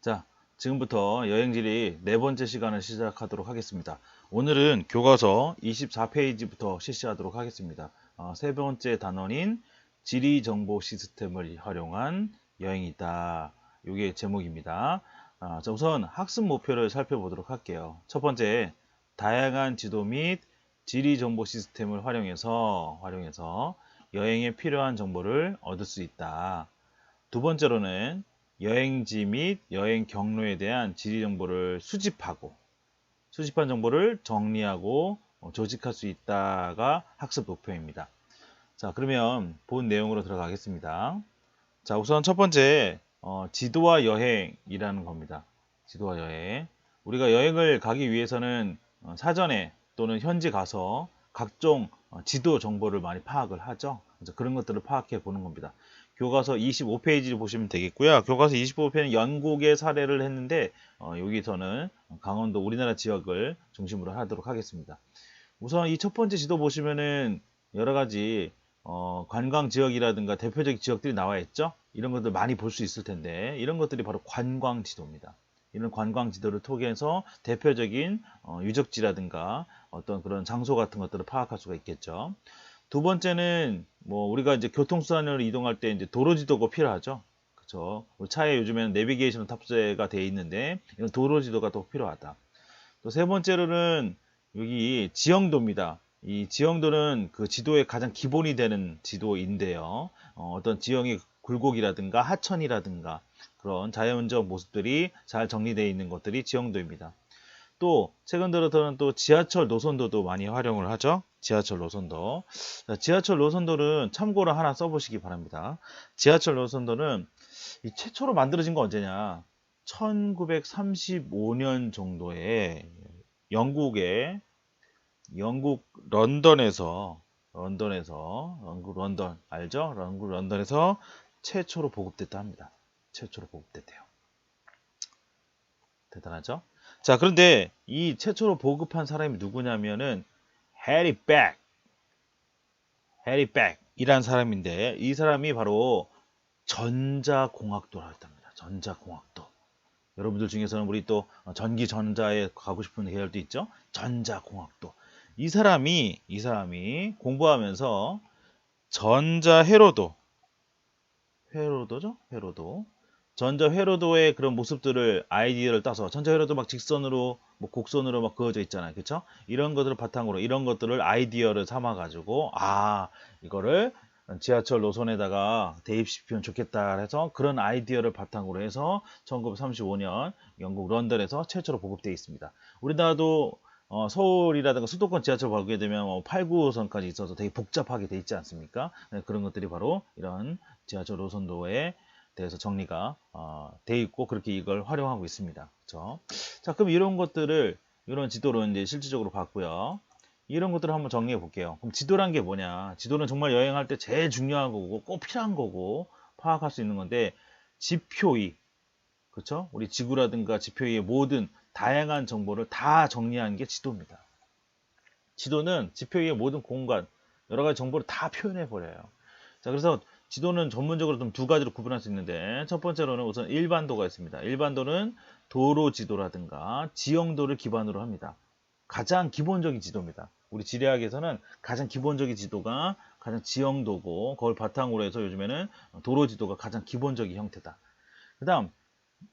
자, 지금부터 여행지리 네 번째 시간을 시작하도록 하겠습니다. 오늘은 교과서 24페이지부터 실시하도록 하겠습니다. 세 번째 단원인 지리 정보 시스템을 활용한 여행이다. 이게 제목입니다. 자, 우선 학습 목표를 살펴보도록 할게요. 첫 번째, 다양한 지도 및 지리 정보 시스템을 활용해서 여행에 필요한 정보를 얻을 수 있다. 두 번째로는 여행지 및 여행 경로에 대한 지리 정보를 수집한 정보를 정리하고 조직할 수 있다가 학습 목표입니다. 자, 그러면 본 내용으로 들어가겠습니다. 자, 우선 첫 번째, 지도와 여행이라는 겁니다. 지도와 여행. 우리가 여행을 가기 위해서는 사전에 또는 현지 가서 각종 지도 정보를 많이 파악을 하죠. 그래서 그런 것들을 파악해 보는 겁니다. 교과서 25페이지를 보시면 되겠고요. 교과서 25페이지는 영국의 사례를 했는데 여기서는 강원도 우리나라 지역을 중심으로 하도록 하겠습니다. 우선 이 첫 번째 지도 보시면은 여러 가지 관광 지역이라든가 대표적 지역들이 나와 있죠. 이런 것들 많이 볼 수 있을 텐데 이런 것들이 바로 관광 지도입니다. 이런 관광 지도를 통해서 대표적인 유적지라든가 어떤 그런 장소 같은 것들을 파악할 수가 있겠죠. 두 번째는 뭐 우리가 이제 교통수단으로 이동할 때 이제 도로 지도가 필요하죠. 그렇죠. 우리 차에 요즘에는 내비게이션 탑재가 되어 있는데 이런 도로 지도가 더 필요하다. 또 세 번째로는 여기 지형도입니다. 이 지형도는 그 지도의 가장 기본이 되는 지도인데요. 어떤 지형의 굴곡이라든가 하천이라든가 그런 자연적 모습들이 잘 정리되어 있는 것들이 지형도입니다. 또 최근 들어서는 또 지하철 노선도도 많이 활용을 하죠. 지하철 노선도. 자, 지하철 노선도는 참고로 하나 써보시기 바랍니다. 지하철 노선도는 이 최초로 만들어진 건 언제냐? 1935년 정도에 영국 영국 런던 알죠? 영국 런던에서 최초로 보급됐다 합니다. 최초로 보급됐대요. 대단하죠? 자, 그런데 이 최초로 보급한 사람이 누구냐면은 해리 백이란 사람인데 이 사람이 바로 전자공학도라고 했답니다. 전자공학도. 여러분들 중에서는 우리 또 전기 전자에 가고 싶은 계열도 있죠. 전자공학도. 이 사람이 공부하면서 전자 회로도죠? 회로도. 전자 회로도의 그런 모습들을 아이디어를 따서 전자 회로도 막 직선으로 뭐 곡선으로 막 그어져 있잖아요. 그렇죠? 이런 것들을 바탕으로 이런 것들을 아이디어를 삼아 가지고 이거를 지하철 노선에다가 대입시키면 좋겠다 해서 그런 아이디어를 바탕으로 해서 1935년 영국 런던에서 최초로 보급되어 있습니다. 우리나라도 서울이라든가 수도권 지하철 가게 되면 8, 9호선까지 있어서 되게 복잡하게 돼 있지 않습니까? 네, 그런 것들이 바로 이런 지하철 노선도에 대해서 정리가 돼 있고 그렇게 이걸 활용하고 있습니다. 그렇죠? 자, 그럼 이런 지도를 이제 실질적으로 봤고요. 이런 것들을 한번 정리해 볼게요. 그럼 지도란 게 뭐냐? 지도는 정말 여행할 때 제일 중요한 거고 꼭 필요한 거고 파악할 수 있는 건데 지표위, 그렇죠? 우리 지구라든가 지표위의 모든 다양한 정보를 다 정리하는 게 지도입니다. 지도는 지표위의 모든 공간, 여러 가지 정보를 다 표현해 버려요. 자, 그래서 지도는 전문적으로 좀 두 가지로 구분할 수 있는데 첫 번째로는 우선 일반도가 있습니다. 일반도는 도로 지도라든가 지형도를 기반으로 합니다. 가장 기본적인 지도입니다. 우리 지리학에서는 가장 기본적인 지도가 가장 지형도고 그걸 바탕으로 해서 요즘에는 도로 지도가 가장 기본적인 형태다. 그 다음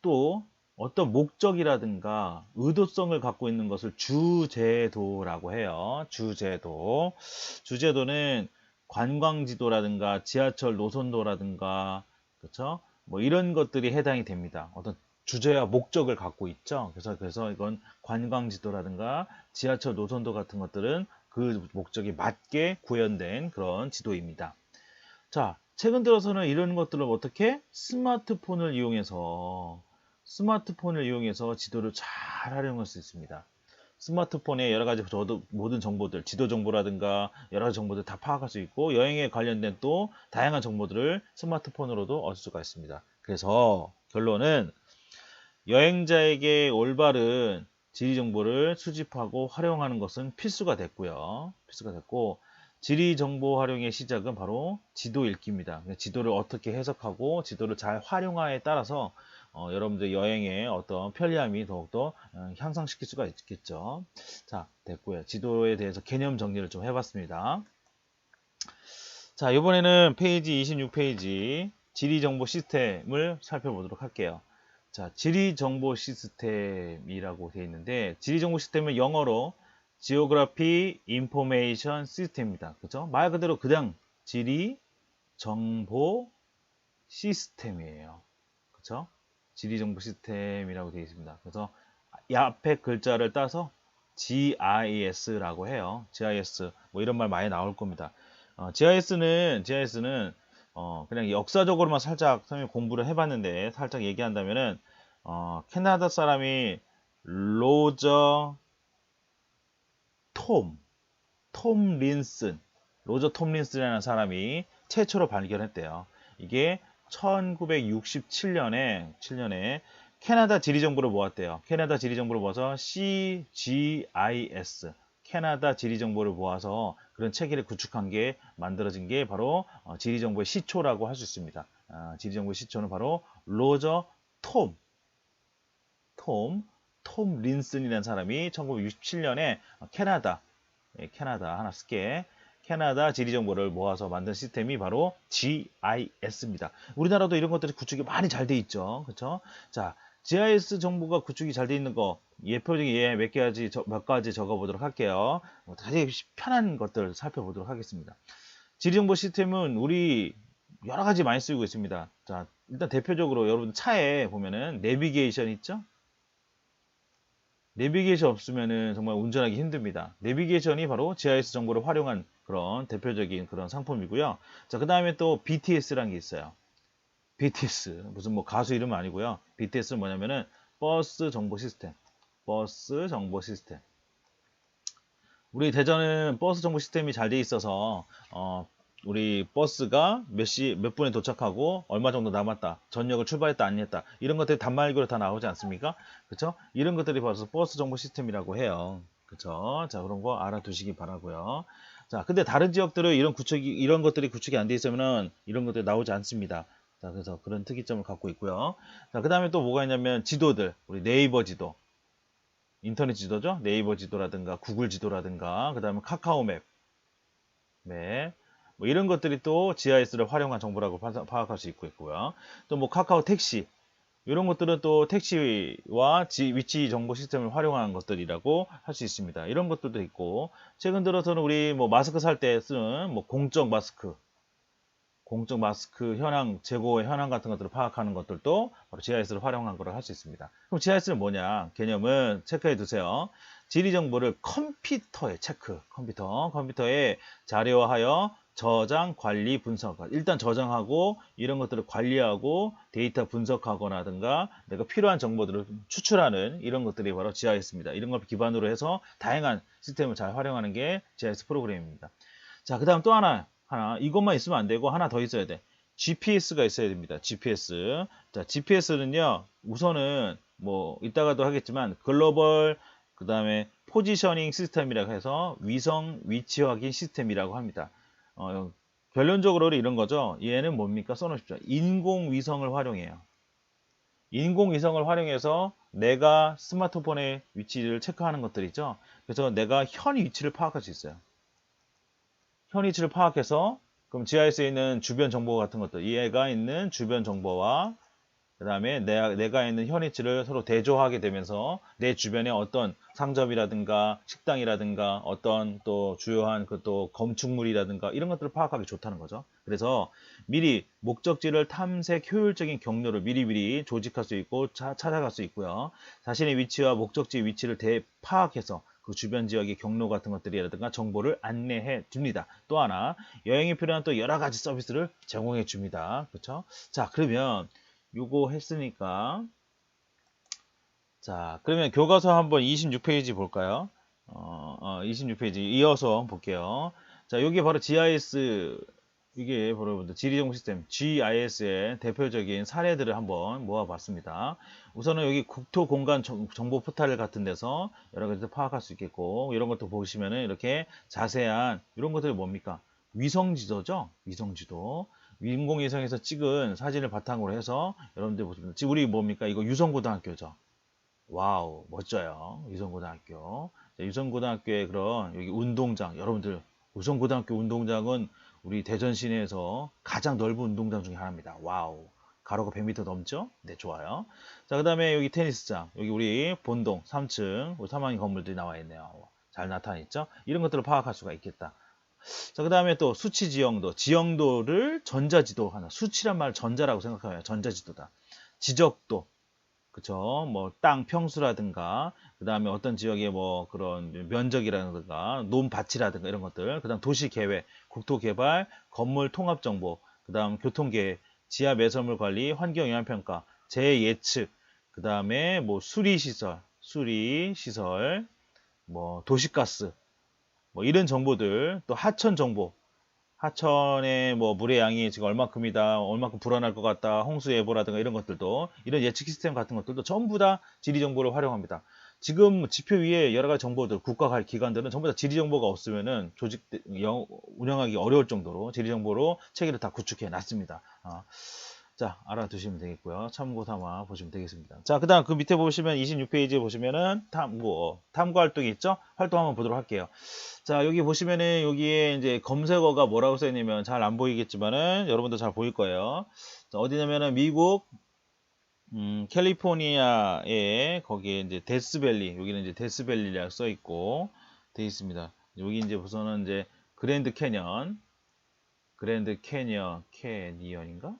또 어떤 목적이라든가 의도성을 갖고 있는 것을 주제도라고 해요. 주제도. 주제도는 관광지도라든가 지하철 노선도라든가 그렇죠? 뭐 이런 것들이 해당이 됩니다. 어떤 주제와 목적을 갖고 있죠. 그래서 이건 관광지도라든가 지하철 노선도 같은 것들은 그 목적에 맞게 구현된 그런 지도입니다. 자, 최근 들어서는 이런 것들을 어떻게 스마트폰을 이용해서 지도를 잘 활용할 수 있습니다. 스마트폰에 여러 가지 모든 정보들, 지도 정보라든가 여러 가지 정보들 다 파악할 수 있고 여행에 관련된 또 다양한 정보들을 스마트폰으로도 얻을 수가 있습니다. 그래서 결론은 여행자에게 올바른 지리 정보를 수집하고 활용하는 것은 필수가 됐고요. 필수가 됐고 지리 정보 활용의 시작은 바로 지도 읽기입니다. 지도를 어떻게 해석하고 지도를 잘 활용하에 따라서 여러분들 여행의 어떤 편리함이 더욱더 향상시킬 수가 있겠죠. 자, 됐고요. 지도에 대해서 개념 정리를 좀 해봤습니다. 자, 이번에는 페이지 26페이지 지리정보 시스템을 살펴보도록 할게요. 자, 지리정보 시스템이라고 되어 있는데, 지리정보 시스템은 영어로 Geography Information System입니다. 그죠? 말 그대로 그냥 지리 정보 시스템이에요. 그죠? 지리정보 시스템이라고 되어 있습니다. 그래서 이 앞에 글자를 따서 GIS라고 해요. GIS 뭐 이런 말 많이 나올 겁니다. GIS는 그냥 역사적으로만 살짝 공부를 해봤는데 살짝 얘기한다면은 캐나다 사람이 로저 로저 톰린슨이라는 사람이 최초로 발견했대요. 이게 1967년에 캐나다 지리정보를 모았대요. 캐나다 지리정보를 모아서 CGIS, 캐나다 지리정보를 모아서 그런 체계를 구축한 게 만들어진 게 바로 지리정보의 시초라고 할 수 있습니다. 지리정보의 시초는 바로 로저 톰 린슨이라는 사람이 1967년에 캐나다 하나 쓸게. 캐나다 지리정보를 모아서 만든 시스템이 바로 GIS입니다. 우리나라도 이런 것들이 구축이 많이 잘 돼 있죠. 그렇죠? 자, GIS 정보가 구축이 잘 돼 있는 거 예표적인 몇 가지 적어 보도록 할게요. 다시 편한 것들 살펴보도록 하겠습니다. 지리정보 시스템은 우리 여러 가지 많이 쓰고 있습니다. 자, 일단 대표적으로 여러분 차에 보면은 내비게이션 있죠? 내비게이션 없으면은 정말 운전하기 힘듭니다. 내비게이션이 바로 GIS 정보를 활용한 그런 대표적인 그런 상품이고요. 자, 그 다음에 또 BTS라는 게 있어요. BTS 무슨 뭐 가수 이름 아니고요. BTS는 뭐냐면은 버스 정보 시스템. 우리 대전은 버스 정보 시스템이 잘 돼 있어서 우리 버스가 몇 분에 도착하고 얼마 정도 남았다, 전역을 출발했다 안 했다, 이런 것들이 단말기로 다 나오지 않습니까? 그쵸? 이런 것들이 벌써 버스 정보 시스템이라고 해요. 그쵸? 자, 그런 거 알아두시기 바라고요. 자, 근데 다른 지역들은 이런 것들이 구축이 안 돼 있으면은 이런 것들이 나오지 않습니다. 자, 그래서 그런 특이점을 갖고 있고요. 자, 그 다음에 또 뭐가 있냐면 지도들, 우리 네이버 지도, 인터넷 지도죠? 네이버 지도라든가 구글 지도라든가, 그 다음에 카카오맵, 뭐 이런 것들이 또 GIS를 활용한 정보라고 파악할 수 있고요. 또 뭐 카카오 택시, 이런 것들은 또 택시와 위치 정보 시스템을 활용한 것들이라고 할 수 있습니다. 이런 것들도 있고, 최근 들어서는 우리 뭐 마스크 살 때 쓰는 뭐 공적 마스크 재고의 현황 같은 것들을 파악하는 것들도 바로 GIS를 활용한 거를 할 수 있습니다. 그럼 GIS는 뭐냐? 개념은 체크해 두세요. 지리 정보를 컴퓨터에 자료화하여 저장, 관리, 분석. 일단 저장하고 이런 것들을 관리하고 데이터 분석하거나든가 내가 필요한 정보들을 추출하는 이런 것들이 바로 GIS입니다. 이런 걸 기반으로 해서 다양한 시스템을 잘 활용하는 게 GIS 프로그램입니다. 자, 그 다음 또 하나 이것만 있으면 안 되고 하나 더 있어야 돼. GPS가 있어야 됩니다. GPS. 자, GPS는요, 우선은 뭐 이따가도 하겠지만 글로벌 그 다음에 포지셔닝 시스템이라고 해서 위성 위치 확인 시스템이라고 합니다. 결론적으로 이런 거죠. 얘는 뭡니까? 써놓으십시오. 인공위성을 활용해요. 인공위성을 활용해서 내가 스마트폰의 위치를 체크하는 것들 있죠. 그래서 내가 현 위치를 파악할 수 있어요. 현 위치를 파악해서 그럼 GIS에 있는 주변 정보 같은 것들, 얘가 있는 주변 정보와 그 다음에 내가 있는 현 위치를 서로 대조하게 되면서 내 주변에 어떤 상점이라든가 식당이라든가 어떤 또 주요한 그 또 건축물이라든가 이런 것들을 파악하기 좋다는 거죠. 그래서 미리 목적지를 탐색 효율적인 경로를 미리 조직할 수 있고 찾아갈 수 있고요. 자신의 위치와 목적지 위치를 파악해서 그 주변 지역의 경로 같은 것들이라든가 정보를 안내해 줍니다. 또 하나 여행에 필요한 또 여러 가지 서비스를 제공해 줍니다. 그렇죠? 자, 그러면 요거 했으니까 자, 그러면 교과서 한번 26페이지 볼까요? 26페이지 이어서 볼게요. 자, 여기 바로 GIS, 이게 바로 지리정보 시스템 GIS의 대표적인 사례들을 한번 모아봤습니다. 우선은 여기 국토공간 정보 포탈 같은 데서 여러 가지 파악할 수 있겠고, 이런 것도 보시면은 이렇게 자세한 이런 것들이 뭡니까? 위성지도죠. 위성지도. 인공위성에서 찍은 사진을 바탕으로 해서 여러분들 보시면 지금 우리 뭡니까? 이거 유성고등학교죠. 와우, 멋져요. 유성고등학교. 자, 유성고등학교의 그런 여기 운동장, 여러분들 유성고등학교 운동장은 우리 대전 시내에서 가장 넓은 운동장 중에 하나입니다. 와우. 가로가 100m 넘죠? 네, 좋아요. 자, 그 다음에 여기 테니스장, 여기 우리 본동 3층, 우리 3학년 건물들이 나와 있네요. 잘 나타나 있죠? 이런 것들을 파악할 수가 있겠다. 자, 그 다음에 또 수치 지형도, 지형도를 전자지도 하나, 수치란 말 전자라고 생각하면 전자지도다. 지적도, 그쵸. 뭐, 땅 평수라든가, 그 다음에 어떤 지역의 뭐, 그런 면적이라든가, 논밭이라든가 이런 것들, 그 다음 도시계획, 국토개발, 건물 통합정보, 그 다음 교통계획, 지하 매설물 관리, 환경영향평가, 재예측, 그 다음에 뭐, 수리시설, 뭐, 도시가스, 뭐, 이런 정보들, 또 하천 정보, 하천의 뭐 물의 양이 지금 얼마큼이다, 얼마큼 불어날 것 같다, 홍수 예보라든가 이런 것들도, 이런 예측 시스템 같은 것들도 전부 다 지리 정보를 활용합니다. 지금 지표 위에 여러 가지 정보들, 국가 기관들은 전부 다 지리 정보가 없으면은 운영하기 어려울 정도로 지리 정보로 체계를 다 구축해 놨습니다. 자, 알아두시면 되겠고요. 참고 삼아 보시면 되겠습니다. 자, 그 다음 그 밑에 보시면 26페이지에 보시면은 탐구 활동이 있죠? 활동 한번 보도록 할게요. 자, 여기 보시면은 여기에 이제 검색어가 뭐라고 써있냐면 잘 안 보이겠지만은 여러분도 잘 보일 거예요. 자, 어디냐면은 미국 캘리포니아에 거기에 이제 데스밸리, 여기는 이제 데스밸리라고 써 있고 돼 있습니다. 여기 이제 우선은 이제 캐니언인가?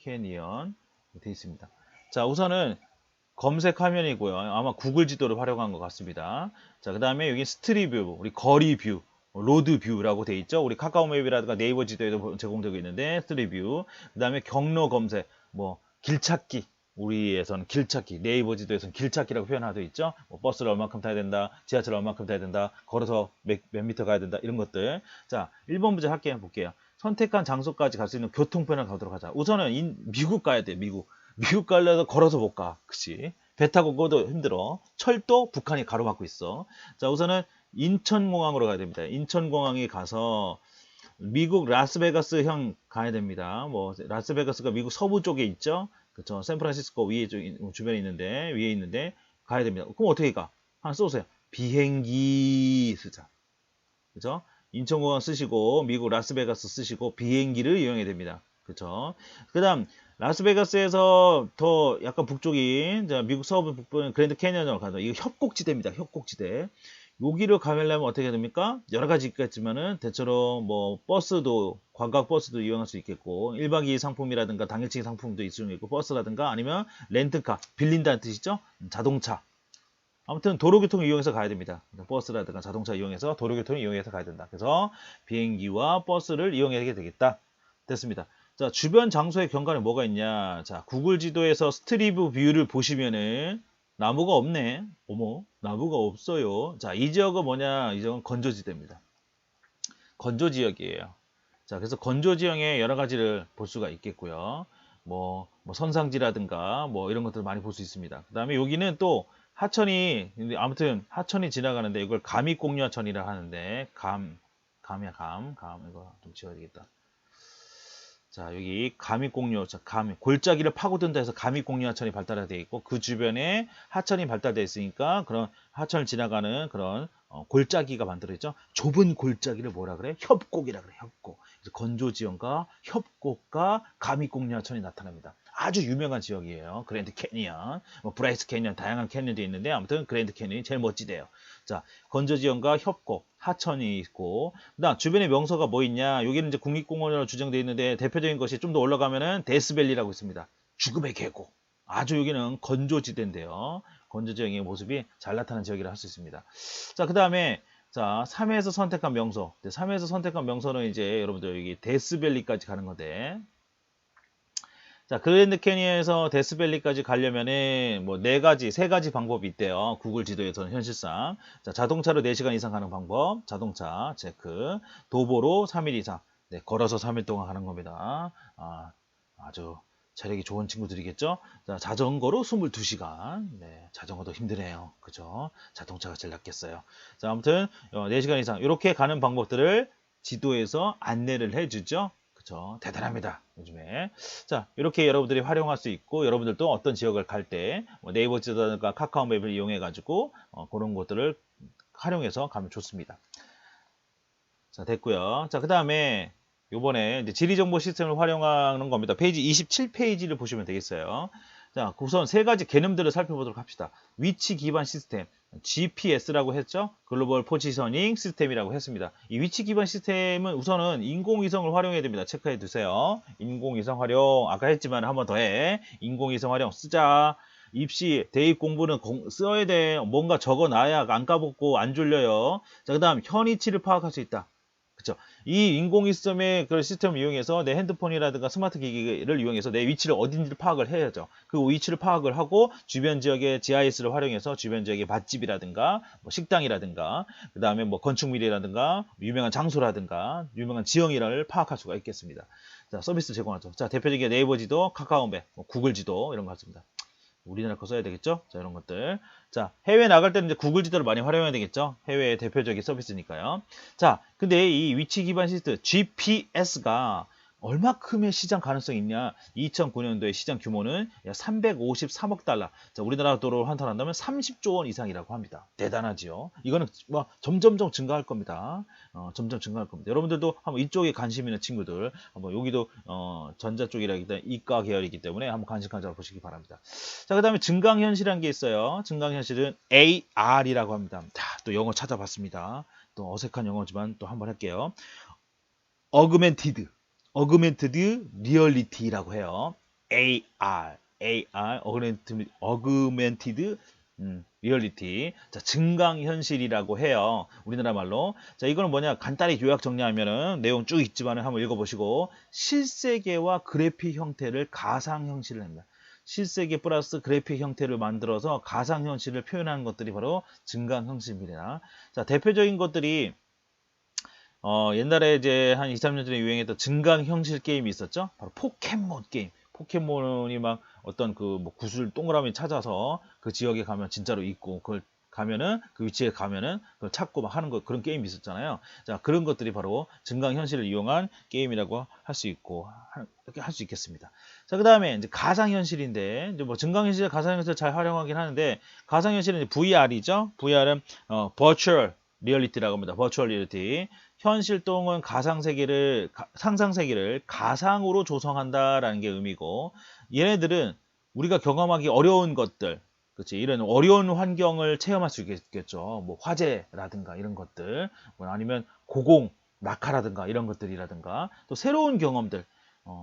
캐니언 돼 있습니다. 자, 우선은 검색 화면이고요. 아마 구글 지도를 활용한 것 같습니다. 자, 그 다음에 여기 스트리뷰, 우리 거리 뷰, 로드 뷰라고 돼 있죠. 우리 카카오 맵이라든가 네이버 지도에도 제공되고 있는데 스트리뷰. 그 다음에 경로 검색, 뭐 길찾기. 우리에서는 길찾기, 네이버 지도에서는 길찾기라고 표현하고 있죠. 뭐 버스를 얼마큼 타야 된다, 지하철을 얼마큼 타야 된다, 걸어서 몇 미터 가야 된다, 이런 것들. 자, 1번 문제 할게요. 볼게요. 선택한 장소까지 갈 수 있는 교통편을 가도록 하자. 우선은 미국 가야 돼, 미국. 미국 가려서 걸어서 못 가. 그치? 배 타고 가도 힘들어. 철도 북한이 가로막고 있어. 자, 우선은 인천공항으로 가야 됩니다. 인천공항에 가서 미국 라스베가스형 가야 됩니다. 뭐 라스베가스가 미국 서부 쪽에 있죠. 그쵸? 샌프란시스코 주변에 있는데 위에 있는데 가야 됩니다. 그럼 어떻게 가? 하나 써보세요. 비행기 쓰자. 그죠? 인천공항 쓰시고 미국 라스베가스 쓰시고 비행기를 이용해야 됩니다. 그쵸? 그 다음 라스베가스에서 더 약간 북쪽인 미국 서부 북부인 그랜드 캐니언으로 가다. 이거 협곡지대입니다. 협곡지대. 여기를 가려면 어떻게 해야 됩니까? 여러 가지 있겠지만은 대체로 뭐 버스도 관광 버스도 이용할 수 있겠고 1박 2일 상품이라든가 당일치기 상품도 있을 수 있고 버스라든가 아니면 렌트카 빌린다는 뜻이죠. 자동차. 아무튼 도로교통을 이용해서 가야 됩니다. 버스라든가 자동차 이용해서 도로교통을 이용해서 가야 된다. 그래서 비행기와 버스를 이용해야 되겠다. 됐습니다. 자, 주변 장소의 경관에 뭐가 있냐? 자, 구글 지도에서 스트리트 뷰를 보시면은 나무가 없네. 어머, 나무가 없어요. 자, 이 지역은 뭐냐? 이 지역은 건조지대입니다. 건조지역이에요. 자, 그래서 건조지형의 여러 가지를 볼 수가 있겠고요. 뭐 선상지라든가 뭐 이런 것들을 많이 볼 수 있습니다. 그 다음에 여기는 또 하천이, 아무튼 하천이 지나가는데 이걸 감익공유하천이라 하는데 감이야, 이거 좀 지워야 되겠다. 자, 여기 감익공유, 골짜기를 파고든다 해서 감익공유하천이 발달되어 있고 그 주변에 하천이 발달되어 있으니까 그런 하천을 지나가는 그런 골짜기가 만들어졌죠. 좁은 골짜기를 뭐라 그래? 협곡이라 그래, 협곡. 그래서 건조지형과 협곡과 감익공유하천이 나타납니다. 아주 유명한 지역이에요. 그랜드 캐니언, 뭐 브라이스 캐니언, 다양한 캐니언도 있는데 아무튼 그랜드 캐니언이 제일 멋지대요. 자, 건조지형과 협곡, 하천이 있고, 그다음 주변에 명소가 뭐 있냐? 여기는 이제 국립공원으로 주정되어 있는데 대표적인 것이 좀 더 올라가면은 데스밸리라고 있습니다. 죽음의 계곡. 아주 여기는 건조지대인데요. 건조지형의 모습이 잘 나타나는 지역이라 할 수 있습니다. 자, 그 다음에 자, 3에서 선택한 명소. 3에서 선택한 명소는 이제 여러분들 여기 데스밸리까지 가는 건데, 자, 그랜드 캐니언에서 데스밸리까지 가려면은 뭐 세 가지 방법이 있대요. 구글 지도에서는 현실상. 자, 자동차로 4시간 이상 가는 방법. 자동차 체크. 도보로 3일 이상. 네, 걸어서 3일 동안 가는 겁니다. 아주 체력이 좋은 친구들이겠죠? 자, 자전거로 22시간. 네, 자전거도 힘드네요. 그죠? 자동차가 제일 낫겠어요. 자, 아무튼 4시간 이상 이렇게 가는 방법들을 지도에서 안내를 해주죠. 그쵸? 대단합니다. 요즘에. 자, 이렇게 여러분들이 활용할 수 있고, 여러분들도 어떤 지역을 갈 때, 네이버 지도라든가 카카오 맵을 이용해가지고, 그런 것들을 활용해서 가면 좋습니다. 자, 됐고요. 자, 그 다음에 요번에 이제 지리정보 시스템을 활용하는 겁니다. 페이지 27페이지를 보시면 되겠어요. 자, 우선 세 가지 개념들을 살펴보도록 합시다. 위치 기반 시스템, GPS라고 했죠? 글로벌 포지셔닝 시스템이라고 했습니다. 이 위치 기반 시스템은 우선은 인공위성을 활용해야 됩니다. 체크해 두세요. 인공위성 활용, 아까 했지만 한 번 더 해. 인공위성 활용 쓰자. 입시, 대입 공부는 써야 돼. 뭔가 적어놔야 안 까먹고 안 졸려요. 자, 그 다음 현위치를 파악할 수 있다. 그쵸? 이 인공위성의 그런 시스템을 이용해서 내 핸드폰이라든가 스마트 기기를 이용해서 내 위치를 어딘지를 파악을 해야죠. 그 위치를 파악을 하고 주변 지역의 GIS를 활용해서 주변 지역의 맛집이라든가 뭐 식당이라든가 그 다음에 뭐 건축물이라든가 유명한 장소라든가 유명한 지형이를 파악할 수가 있겠습니다. 자, 서비스 제공하죠. 자, 대표적인 네이버 지도, 카카오맵, 뭐 구글 지도 이런 거 같습니다. 우리나라 거 써야 되겠죠? 자, 이런 것들. 자, 해외 나갈 때는 이제 구글 지도를 많이 활용해야 되겠죠? 해외의 대표적인 서비스니까요. 자, 근데 이 위치 기반 시스템 GPS가 얼마큼의 시장 가능성이 있냐? 2009년도의 시장 규모는 약 353억 달러. 자, 우리나라 도로 환산한다면 30조 원 이상이라고 합니다. 대단하지요? 이거는 뭐 점점점 증가할 겁니다. 점점 증가할 겁니다. 여러분들도 한번 이쪽에 관심 있는 친구들, 한번 여기도 전자 쪽이라기 때문에 이과 계열이기 때문에 한번 관심 가져 보시기 바랍니다. 자, 그 다음에 증강현실이라는 게 있어요. 증강현실은 AR이라고 합니다. 자, 또 영어 찾아봤습니다. 또 어색한 영어지만 또 한번 할게요. 어그멘티드 리얼리티라고 해요. AR, 어그멘티드 리얼리티. 자, 증강현실이라고 해요. 우리나라 말로. 자, 이거는 뭐냐? 간단히 요약 정리하면은 내용 쭉 있지만은 한번 읽어보시고 실세계와 그래픽 형태를 가상현실을 합니다. 실세계 플러스 그래픽 형태를 만들어서 가상현실을 표현하는 것들이 바로 증강현실입니다. 자, 대표적인 것들이 옛날에 이제 한 2, 3년 전에 유행했던 증강현실 게임이 있었죠. 바로 포켓몬 게임. 포켓몬이 막 어떤 그 뭐 구슬 동그라미 찾아서 그 지역에 가면 진짜로 있고 그걸 가면은 그 위치에 가면은 그걸 찾고 막 하는 거 그런 게임이 있었잖아요. 자, 그런 것들이 바로 증강현실을 이용한 게임이라고 할 수 있고 이렇게 할 수 있겠습니다. 자, 그다음에 이제 가상현실인데 이제 뭐 증강현실, 가상현실 잘 활용하긴 하는데 가상현실은 이제 VR이죠. VR은 Virtual Reality라고 합니다. Virtual Reality. 현실동은 상상세계를 가상으로 조성한다라는 게 의미고, 얘네들은 우리가 경험하기 어려운 것들, 그치, 이런 어려운 환경을 체험할 수 있겠죠. 뭐 화재라든가 이런 것들, 뭐 아니면 고공, 낙하라든가 이런 것들이라든가, 또 새로운 경험들,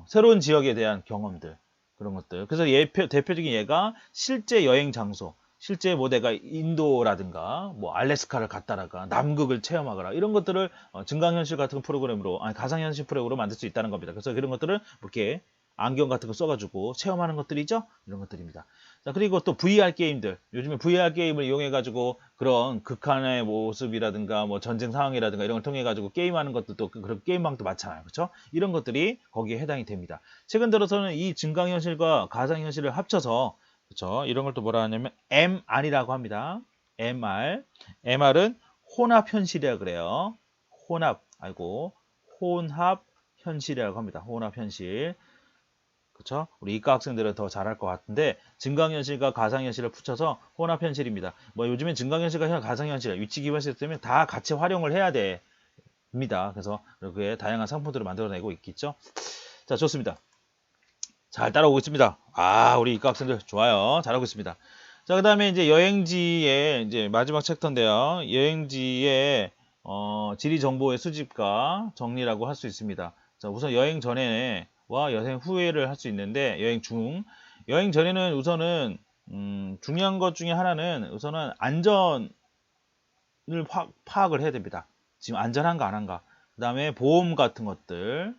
새로운 지역에 대한 경험들, 그런 것들. 그래서 대표적인 예가 실제 여행 장소, 실제 뭐 내가 인도라든가 뭐 알래스카를 갔다라가 남극을 체험하거나 이런 것들을 증강현실 같은 프로그램으로 가상현실 프로그램으로 만들 수 있다는 겁니다. 그래서 그런 것들을 이렇게 안경 같은 거 써가지고 체험하는 것들이죠. 이런 것들입니다. 자, 그리고 또 VR 게임들, 요즘에 VR 게임을 이용해 가지고 그런 극한의 모습이라든가 뭐 전쟁 상황이라든가 이런 걸 통해 가지고 게임하는 것도 그런 게임방도 많잖아요. 그렇죠? 이런 것들이 거기에 해당이 됩니다. 최근 들어서는 이 증강현실과 가상현실을 합쳐서, 그렇죠, 이런 걸 또 뭐라 하냐면 MR이라고 합니다. MR은 혼합현실이라 그래요. 혼합현실이라고 합니다. 혼합현실. 그렇죠? 우리 이과 학생들은 더 잘할 것 같은데 증강현실과 가상현실을 붙여서 혼합현실입니다. 뭐 요즘엔 증강현실과 가상현실, 위치 기반 시스템은 다 같이 활용을 해야 됩니다. 그래서 그게 다양한 상품들을 만들어내고 있겠죠. 자, 좋습니다. 잘 따라오고 있습니다. 아, 우리 이과 학생들 좋아요. 잘하고 있습니다. 자, 그 다음에 이제 여행지의 이제 마지막 챕터인데요. 여행지의 지리 정보의 수집과 정리라고 할 수 있습니다. 자, 우선 여행 전에와 여행 후에를 할 수 있는데 여행 전에는 우선은 중요한 것 중에 하나는 우선은 안전을 파악을 해야 됩니다. 지금 안전한가 안 한가. 그 다음에 보험 같은 것들,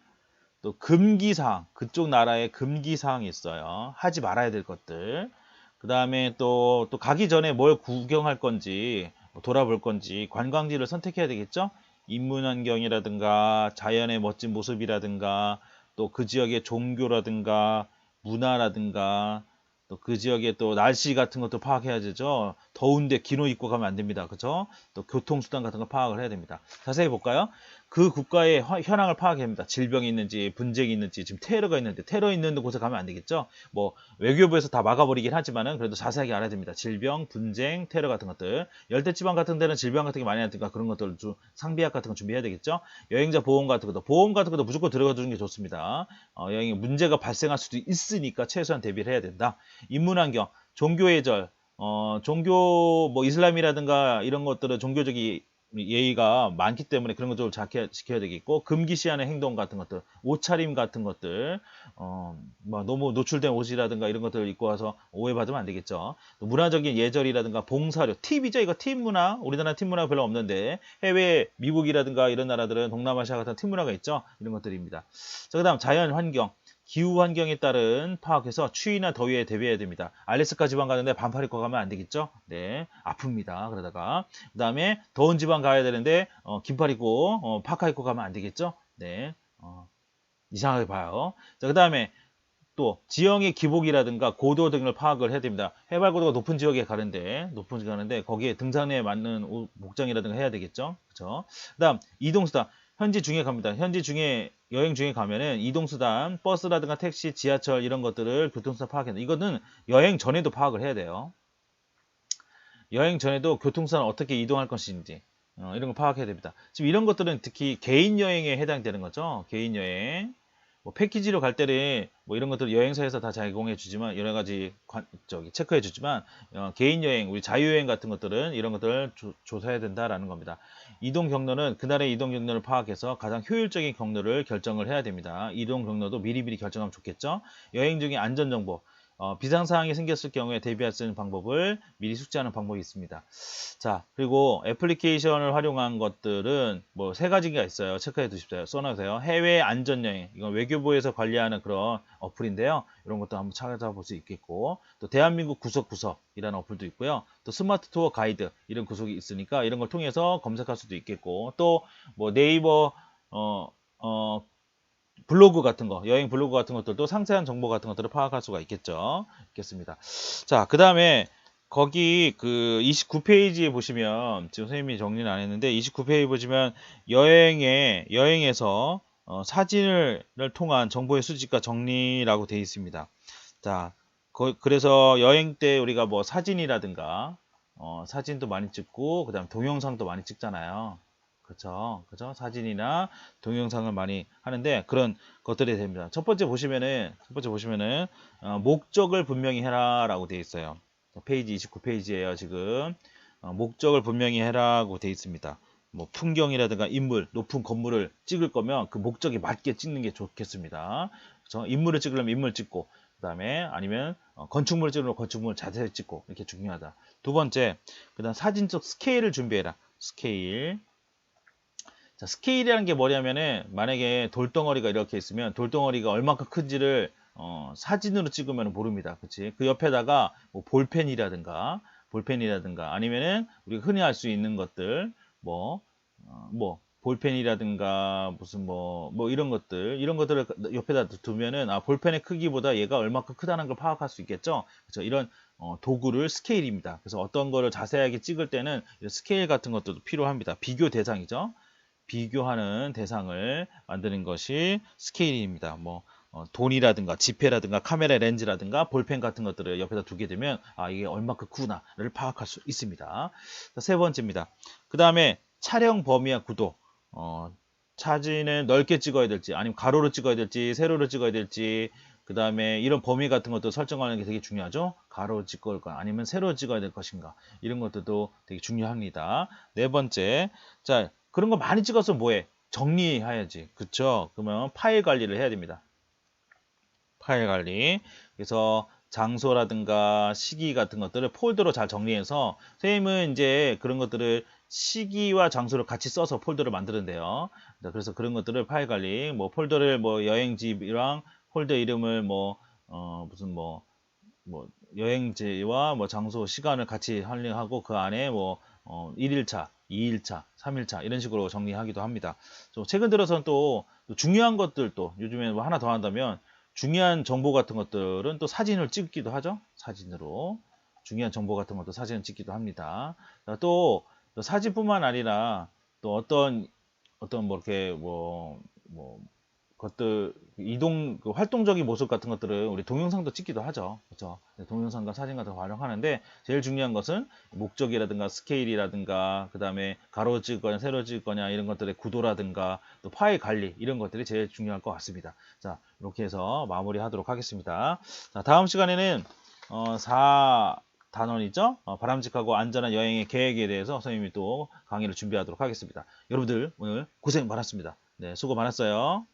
또 금기사항, 그쪽 나라의 금기사항이 있어요. 하지 말아야 될 것들. 그 다음에 또 가기 전에 뭘 구경할 건지, 뭐 돌아볼 건지, 관광지를 선택해야 되겠죠? 인문환경이라든가, 자연의 멋진 모습이라든가, 또 그 지역의 종교라든가, 문화라든가, 또 그 지역의 또 날씨 같은 것도 파악해야 되죠. 더운데 기노 입고 가면 안 됩니다. 그죠? 또 교통수단 같은 거 파악을 해야 됩니다. 자세히 볼까요? 그 국가의 현황을 파악합니다. 질병이 있는지, 분쟁이 있는지, 지금 테러가 있는데, 테러 있는 곳에 가면 안 되겠죠? 뭐, 외교부에서 다 막아버리긴 하지만은, 그래도 자세하게 알아야 됩니다. 질병, 분쟁, 테러 같은 것들. 열대지방 같은 데는 질병 같은 게 많이 나니까 그런 것들 좀, 상비약 같은 거 준비해야 되겠죠? 여행자 보험 같은 것도, 보험 같은 것도 무조건 들어가 주는 게 좋습니다. 여행에 문제가 발생할 수도 있으니까 최소한 대비를 해야 된다. 인문환경, 종교예절, 종교, 뭐, 이슬람이라든가 이런 것들은 종교적인 예의가 많기 때문에 그런 것들을 지켜야 되겠고, 금기시하는 행동 같은 것들, 옷차림 같은 것들, 뭐 너무 노출된 옷이라든가 이런 것들을 입고 와서 오해받으면 안 되겠죠. 또 문화적인 예절이라든가 봉사료, 팁이죠. 이거 팁 문화. 우리나라 팁 문화가 별로 없는데, 해외, 미국이라든가 이런 나라들은 동남아시아 같은 팁 문화가 있죠. 이런 것들입니다. 자, 그 다음 자연 환경. 기후 환경에 따른 파악해서 추위나 더위에 대비해야 됩니다. 알래스카 지방 가는데 반팔 입고 가면 안 되겠죠? 네, 아픕니다. 그러다가 그 다음에 더운 지방 가야 되는데 긴팔 입고 파카 입고 가면 안 되겠죠? 네, 이상하게 봐요. 자, 그 다음에 또 지형의 기복이라든가 고도 등을 파악을 해야 됩니다. 해발 고도가 높은 지역에 가는데 거기에 등산에 맞는 복장이라든가 해야 되겠죠. 그렇죠? 그다음 이동수단 현지 중에 갑니다. 현지 중에 여행 중에 가면은 이동수단 버스라든가 택시, 지하철 이런 것들을 교통수단 파악해야 돼요. 이거는 여행 전에도 파악을 해야 돼요. 여행 전에도 교통수단 어떻게 이동할 것인지 이런 걸 파악해야 됩니다. 지금 이런 것들은 특히 개인 여행에 해당되는 거죠. 개인 여행. 뭐 패키지로 갈 때는 뭐 이런 것들 여행사에서 다 제공해 주지만 여러 가지 체크해 주지만 개인 여행, 우리 자유여행 같은 것들은 이런 것들을 조사해야 된다라는 겁니다. 이동 경로는 그날의 이동 경로를 파악해서 가장 효율적인 경로를 결정을 해야 됩니다. 이동 경로도 미리미리 결정하면 좋겠죠. 여행 중에 안전 정보, 비상사항이 생겼을 경우에 대비할 수 있는 방법을 미리 숙지하는 방법이 있습니다. 자, 그리고 애플리케이션을 활용한 것들은 뭐 세 가지가 있어요. 체크해 두십시오. 써놓으세요. 해외 안전여행. 이건 외교부에서 관리하는 그런 어플인데요. 이런 것도 한번 찾아볼 수 있겠고, 또 대한민국 구석구석이라는 어플도 있고요. 또 스마트 투어 가이드 이런 구석이 있으니까 이런 걸 통해서 검색할 수도 있겠고, 또 뭐 네이버, 블로그 같은 거, 여행 블로그 같은 것들도 상세한 정보 같은 것들을 파악할 수가 있겠습니다. 자, 그 다음에 거기 그 29페이지에 보시면 지금 선생님이 정리는 안 했는데 29페이지 보시면 여행에서 사진을 통한 정보의 수집과 정리라고 되어 있습니다. 자, 그래서 여행 때 우리가 뭐 사진이라든가 사진도 많이 찍고 그다음 동영상도 많이 찍잖아요. 그렇죠. 사진이나 동영상을 많이 하는데 그런 것들이 됩니다. 첫 번째 보시면은 목적을 분명히 해라라고 되어 있어요. 페이지 29페이지예요, 지금. 목적을 분명히 해라고 되어 있습니다. 뭐 풍경이라든가 인물, 높은 건물을 찍을 거면 그 목적에 맞게 찍는 게 좋겠습니다. 그렇죠? 인물을 찍으려면 인물 찍고 그다음에 아니면 건축물을 찍으려면 건축물 자세히 찍고 이렇게 중요하다. 두 번째, 그다음 사진적 스케일을 준비해라. 스케일. 자, 스케일이라는 게 뭐냐면은 만약에 돌덩어리가 이렇게 있으면 돌덩어리가 얼마큼 큰지를 사진으로 찍으면 모릅니다. 그치? 그 옆에다가 뭐 볼펜이라든가 아니면은 우리가 흔히 알 수 있는 것들 뭐 볼펜이라든가 무슨 뭐 이런 것들을 옆에다 두면은 볼펜의 크기보다 얘가 얼마큼 크다는 걸 파악할 수 있겠죠. 그렇죠? 이런 도구를 스케일입니다. 그래서 어떤 거를 자세하게 찍을 때는 이런 스케일 같은 것도 필요합니다. 비교 대상이죠. 비교하는 대상을 만드는 것이 스케일입니다. 뭐 돈이라든가 지폐라든가 카메라 렌즈라든가 볼펜 같은 것들을 옆에다 두게 되면 이게 얼마큼 크구나를 파악할 수 있습니다. 세 번째입니다. 그 다음에 촬영 범위와 구도. 사진을 넓게 찍어야 될지 아니면 가로로 찍어야 될지 세로로 찍어야 될지 그 다음에 이런 범위 같은 것도 설정하는 게 되게 중요하죠. 가로로 찍을 까 아니면 세로로 찍어야 될 것인가 이런 것들도 되게 중요합니다. 네 번째, 자 그런 거 많이 찍어서 뭐해? 정리해야지. 그쵸? 그러면 파일 관리를 해야 됩니다. 파일 관리. 그래서 장소라든가 시기 같은 것들을 폴더로 잘 정리해서 선생님은 이제 그런 것들을 시기와 장소를 같이 써서 폴더를 만드는데요. 그래서 그런 것들을 파일 관리, 뭐 폴더를 뭐 여행지랑 폴더 이름을 무슨 여행지와 뭐 장소, 시간을 같이 활용하고 그 안에 뭐 1일차, 2일차, 3일차 이런 식으로 정리하기도 합니다. 최근 들어서는 또 중요한 것들도 요즘에 뭐 하나 더 한다면 중요한 정보 같은 것들은 또 사진을 찍기도 하죠. 사진으로. 중요한 정보 같은 것도 사진을 찍기도 합니다. 또 사진뿐만 아니라 또 어떤 어떤 뭐 이렇게 뭐 것들 이동 그 활동적인 모습 같은 것들을 우리 동영상도 찍기도 하죠. 그렇죠? 동영상과 사진 같은 거 활용하는데 제일 중요한 것은 목적이라든가 스케일이라든가 그다음에 가로 찍을 거냐 세로 찍을 거냐 이런 것들의 구도라든가 또 파일 관리 이런 것들이 제일 중요할 것 같습니다. 자, 이렇게 해서 마무리하도록 하겠습니다. 자, 다음 시간에는 4단원이죠. 바람직하고 안전한 여행의 계획에 대해서 선생님이 또 강의를 준비하도록 하겠습니다. 여러분들 오늘 고생 많았습니다. 네, 수고 많았어요.